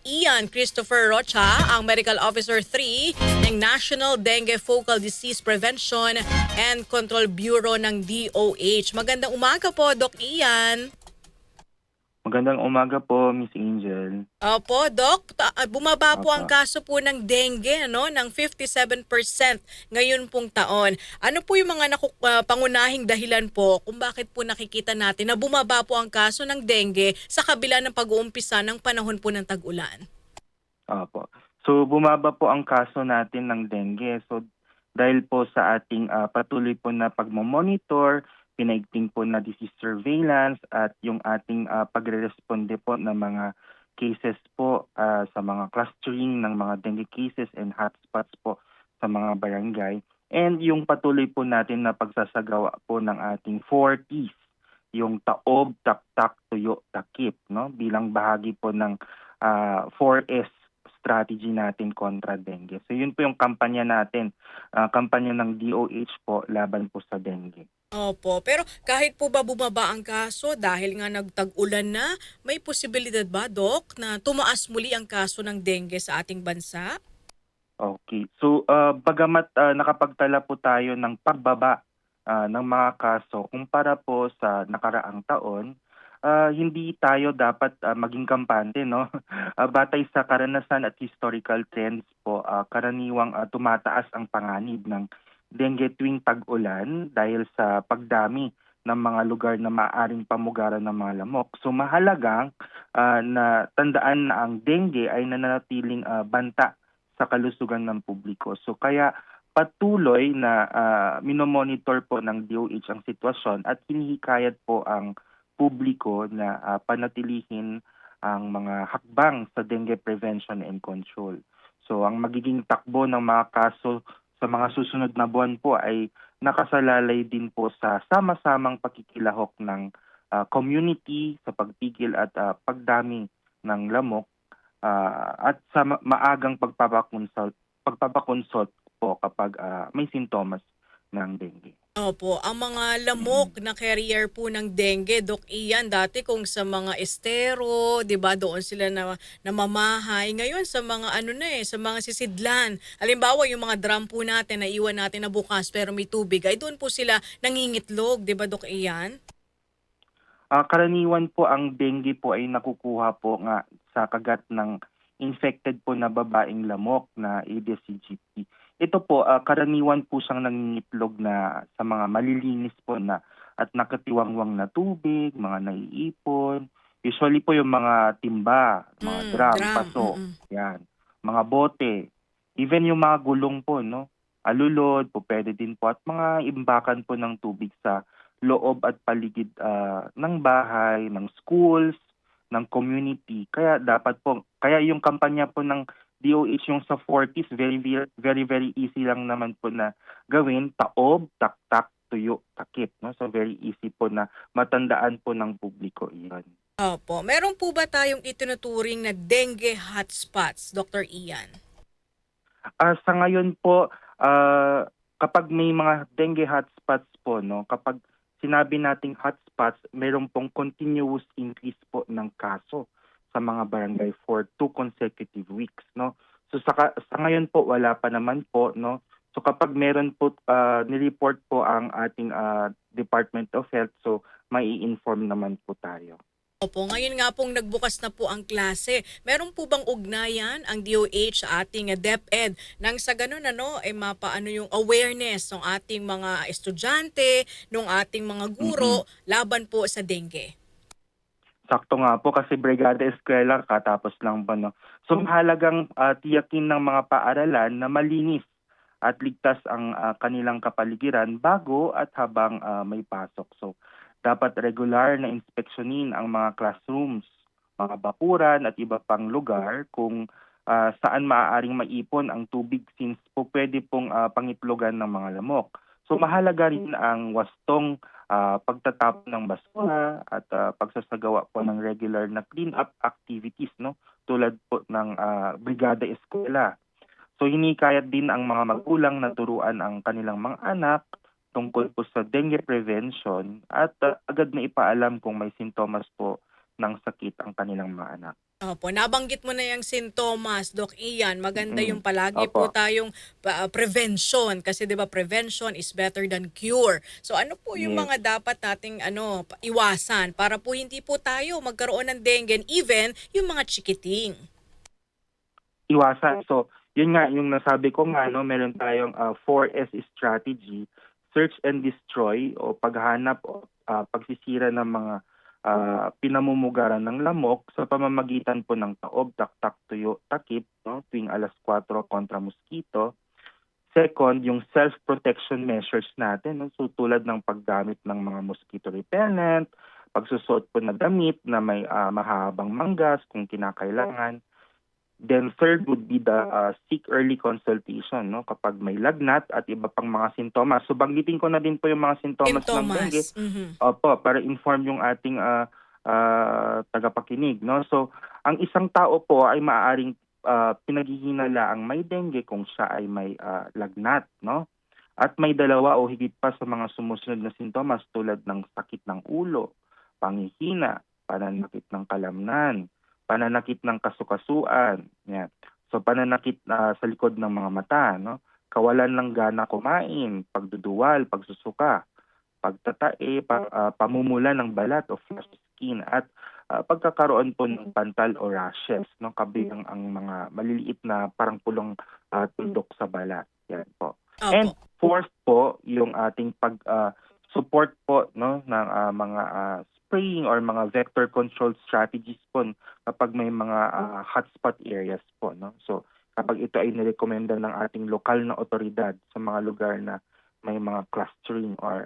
Ian Christopher Rocha, ang Medical Officer 3 ng National Dengue Focal Disease Prevention and Control Bureau ng DOH. Magandang umaga po, Doc Ian. Magandang umaga po, Miss Angel. Opo, Doc, bumaba po ang Opo. kaso po ng dengue ng 57% ngayon pong taon. Ano po yung mga pangunahing dahilan po kung bakit po nakikita natin na bumaba po ang kaso ng dengue sa kabila ng pag-uumpisa ng panahon po ng tag-ulan? Opo. So bumaba po ang kaso natin ng dengue. So dahil po sa ating patuloy po na pagmo-monitor, pinaigting po na disease surveillance at yung ating pagre-responde po ng mga cases po sa mga clustering ng mga dengue cases and hotspots po sa mga barangay. And yung patuloy po natin na pagsasagawa po ng ating 4Ts, yung taob, taktak, tuyo, takip, no? Bilang bahagi po ng 4S strategy natin kontra dengue. So yun po yung kampanya natin, kampanya ng DOH po laban po sa dengue. Opo, pero kahit po ba bumaba ang kaso dahil nga nagtag-ulan na, may posibilidad ba, Doc, na tumaas muli ang kaso ng dengue sa ating bansa? Okay. So bagamat nakapagtala po tayo ng pagbaba ng mga kaso kumpara po sa nakaraang taon, hindi tayo dapat maging kampante, no? Batay sa karanasan at historical trends po, karaniwang tumataas ang panganib ng dengue tuwing tag-ulan dahil sa pagdami ng mga lugar na maaaring pamugaran ng mga lamok. So mahalagang na tandaan na ang dengue ay nananatiling banta sa kalusugan ng publiko. So kaya patuloy na minomonitor po ng DOH ang sitwasyon at hinihikayat po ang publiko na panatilihin ang mga hakbang sa dengue prevention and control. So ang magiging takbo ng mga kaso sa mga susunod na buwan po ay nakasalalay din po sa sama-samang pakikilahok ng community sa pagpigil at pagdami ng lamok at sa maagang pagpapakonsult po kapag may sintomas ng dengue. Opo, ang mga lamok na carrier po ng dengue, Doc Ian, dati kung sa mga estero, 'di ba, doon sila namamahay. Ngayon sa mga sa mga sisidlan. Halimbawa, yung mga drum po natin na iwan natin na bukas pero may tubig, ay doon po sila nangingitlog, 'di ba, Doc Ian? Karaniwan po ang dengue po ay nakukuha po nga sa kagat ng infected po na babaeng lamok na Aedes aegypti. Ito po, karaniwan po siyang nangingitlog na sa mga malilinis po na at nakatiwangwang na tubig, mga naiipon. Usually po yung mga timba, mga drum, Drum. paso, yan, mga bote, even yung mga gulong po, no? Alulod po pwede din po at mga imbakan po ng tubig sa loob at paligid ng bahay, ng schools, ng community. Kaya dapat po, kaya yung kampanya po ng DOH yung sa 40s, very, very, very, very easy lang naman po na gawin. Taob, taktak, tuyo, takip. No? So very easy po na matandaan po ng publiko iyon. Opo, meron po ba tayong itinuturing na dengue hotspots, Dr. Ian? Sa ngayon po, kapag may mga dengue hotspots po, no, kapag sinabi nating hotspots, mayroon pong continuous increase po ng kaso sa mga barangay for 2 consecutive weeks, no. So sa ngayon po wala pa naman po, no. So kapag meron po ni-report po ang ating Department of Health, so mai-inform naman po tayo. Opo, ngayon nga pong nagbukas na po ang klase. Meron po bang ugnayan ang DOH sa ating DepEd nang sa ganun mapaano yung awareness ng ating mga estudyante, ng ating mga guro laban po sa dengue? Sakto nga po kasi Brigada Eskwela katapos lang po, no. So mahalagang tiyakin ng mga paaralan na malinis at ligtas ang kanilang kapaligiran bago at habang may pasok. So dapat regular na inspeksyonin ang mga classrooms, mga bakuran at iba pang lugar kung saan maaaring maipon ang tubig since po pwede pong pangitlogan ng mga lamok. So mahalaga rin ang wastong pagtatapon ng basura at pagsasagawa po ng regular na clean-up activities, no, tulad po ng Brigada Eskwela. So hinikayat din ang mga magulang na turuan ang kanilang mga anak tungkol po sa dengue prevention at agad na ipaalam kung may sintomas po ng sakit ang kanilang mga anak. Opo, nabanggit mo na yung sintomas, Doc Ian. Maganda Mm. yung palagi po Opo. tayong prevention kasi 'di ba prevention is better than cure. So ano po yung Yes. mga dapat nating iwasan para po hindi po tayo magkaroon ng dengue and even yung mga chikiting. Iwasan. So, yun nga yung nasabi ko nga 'no, meron tayong 4S strategy, search and destroy o paghahanap o pagsisira ng mga pinamumugaran ng lamok sa pamamagitan po ng taob, taktak, tuyo, takip 'no, tuwing 4:00 kontra mosquito. Second, yung self-protection measures natin 'no, so tulad ng paggamit ng mga mosquito repellent, pagsusuot po ng damit na may mahahabang manggas kung kinakailangan. Then third would be the seek early consultation 'no, kapag may lagnat at iba pang mga sintomas. So banggitin ko na din po yung mga sintomas ng dengue. Sintomas. Mhm. Opo, para inform yung ating tagapakinig 'no. So ang isang tao po ay maaaring pinaghihinalaang may dengue kung siya ay may lagnat 'no. At may dalawa o higit pa sa mga sumusunod na sintomas tulad ng sakit ng ulo, panghihina, pananakit ng kalamnan, pananakit ng kasukasuan, yan. So pananakit sa likod ng mga mata, no? Kawalan ng gana kumain, pagduduwal, pagsusuka, pagtatae, pamumula ng balat o flushed skin at pagkakaroon po ng pantal o rashes, no? Kabilang ang mga maliliit na parang pulong tuldok sa balat. Yan po. Opo. And fourth po, yung ating support po no ng mga spraying or mga vector control strategies po kapag may mga hotspot areas po no. So kapag ito ay nirekomenda ng ating lokal na otoridad sa mga lugar na may mga clustering or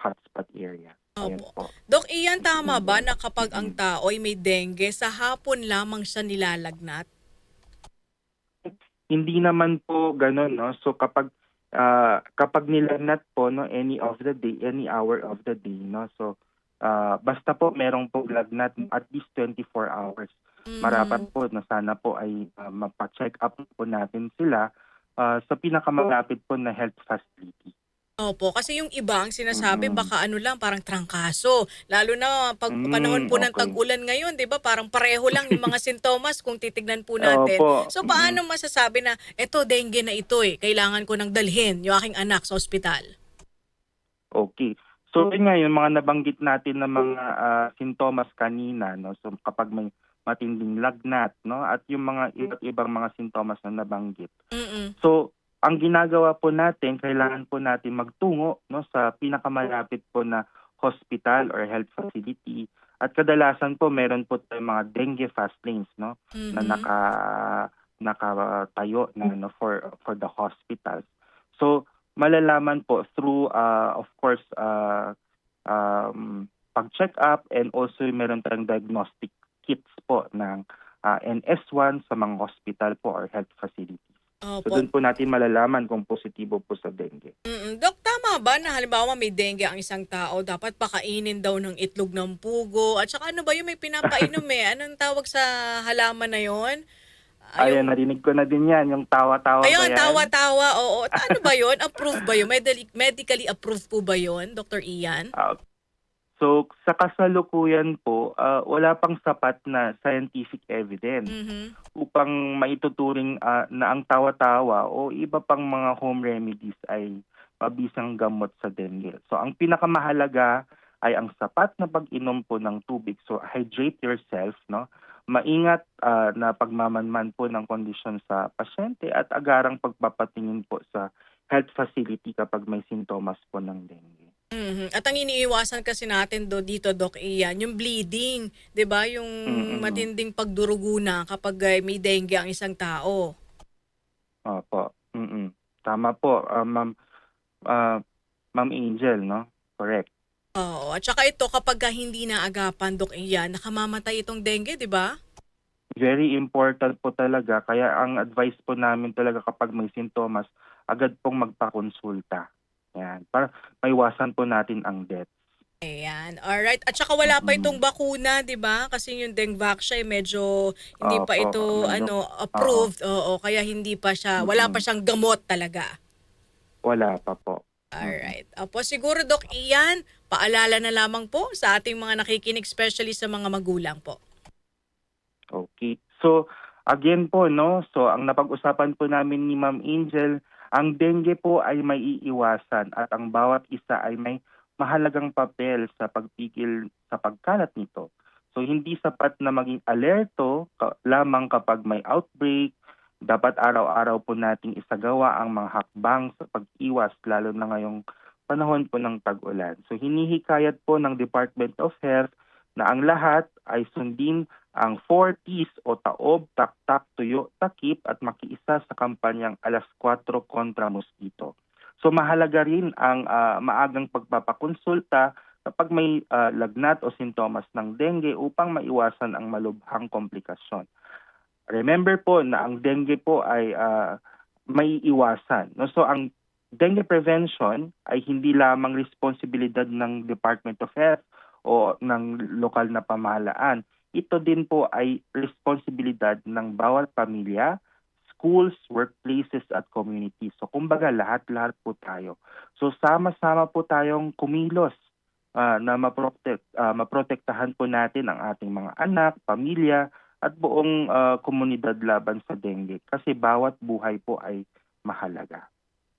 hotspot area. Ayan Opo. po. Doc Ian, tama ba na kapag ang Mm. tao ay may dengue, sa hapon lamang siya nilalagnat? Hindi naman po gano'n 'no. So kapag nilagnat po 'no, any of the day, any hour of the day 'no. So basta po merong po lagnat at least 24 hours. Mhm. Marapat po na sana po ay mapa-check up po natin sila sa pinakamalapit po na health facility. Opo, kasi yung iba ang sinasabi Mm. baka ano lang parang trangkaso. Lalo na pag panahon po ng Okey. tag-ulan ngayon, 'di ba? Parang pareho lang yung mga sintomas kung titignan po natin. Opo, So mm. paano masasabi na eto dengue na ito kailangan ko nang dalhin yung aking anak sa ospital? Okay. So yun nga yung mga nabanggit natin na mga sintomas kanina 'no, so kapag may matinding lagnat 'no, at yung mga iba't ibang mga sintomas na nabanggit. Mm. So ang ginagawa po natin, kailangan po natin magtungo 'no, sa pinakamalapit po na hospital or health facility at kadalasan po meron po tayong mga dengue fast lanes 'no, na Mhm. nakatayo na 'no, for the hospitals. So malalaman po through of course pag-check up and also meron tayong diagnostic kits po ng NS1 sa mga hospital po or health facilities. So Opo. doon po natin malalaman kung positibo po sa dengue. Dok, tama ba na halimbawa may dengue ang isang tao, dapat pakainin daw ng itlog ng pugo at saka ano ba yung may pinapainom anong tawag sa halaman na yon? Ayan, Yung narinig ko na din yan, yung tawa-tawa ba ayun, yan? tawa-tawa, oo. Ano ba yun? Approved ba yun? Medically approved po ba yun, Dr. Ian? Ah, so sa kasalukuyan po, wala pang sapat na scientific evidence Mhm. upang maituturing na ang tawa-tawa o iba pang mga home remedies ay mabisang gamot sa dengue. So ang pinakamahalaga ay ang sapat na pag-inom po ng tubig. So hydrate yourself, no? Maingat na pagmamanman po ng kondisyon sa pasyente at agarang pagpapatingin po sa health facility kapag may sintomas po ng dengue. Mhm. At ang iniiwasan kasi natin dito, Doc Ian, yung bleeding, 'di ba? Yung Mm. matinding pagdurugo na kapag may dengue ang isang tao. Opo. Tama po, ah, Ma'am Angel 'no, correct. Oo, at saka ito kapagka hindi naagapan, Doc Ian, nakamamatay itong dengue, 'di ba? Very important po talaga kaya ang advice po namin talaga kapag may sintomas, agad pong magpakonsulta. 'Yan, para maiwasan po natin ang death. Ayan, alright. At saka wala pa itong Mm. bakuna, 'di ba? Kasi yung Dengvaxia medyo hindi pa Opo, ito medyo oo. approved. Oo, kaya hindi pa siya wala pa Mm. siyang gamot talaga. Wala pa po. Mm. Alright. Opo, siguro Doc Ian, paalala na lamang po sa ating mga nakikinig, especially sa mga magulang po. Okay. So, again po, no? So, ang napag-usapan po namin ni Ma'am Angel, ang dengue po ay maiiwasan at ang bawat isa ay may mahalagang papel sa pagpigil sa pagkalat nito. So, hindi sapat na maging alerto lamang kapag may outbreak. Dapat araw-araw po nating isagawa ang mga hakbang sa pag-iwas, lalo na ngayong panahon po ng tag-ulan. So, hinihikayat po ng Department of Health na ang lahat ay sundin ang 4 T's o taob, taktak, tuyo, takip at makiisa sa kampanyang Alas 4 kontra Mosquito. So mahalaga rin ang maagang pagpapakonsulta kapag may lagnat o sintomas ng dengue upang maiwasan ang malubhang komplikasyon. Remember po na ang dengue po ay may iwasan. No? So ang dengue prevention ay hindi lamang responsibilidad ng Department of Health o ng lokal na pamahalaan. Ito din po ay responsibilidad ng bawat pamilya, schools, workplaces at communities. So kumbaga lahat-lahat po tayo. So sama-sama po tayong kumilos na maprotektahan po natin ang ating mga anak, pamilya at buong komunidad laban sa dengue kasi bawat buhay po ay mahalaga.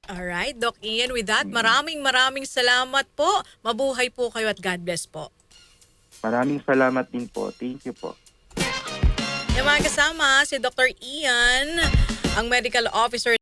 Alright, Doc Ian, with that, maraming salamat po. Mabuhay po kayo at God bless po. Maraming salamat din po. Thank you po. Yung mga kasama, si Dr. Ian, ang medical officer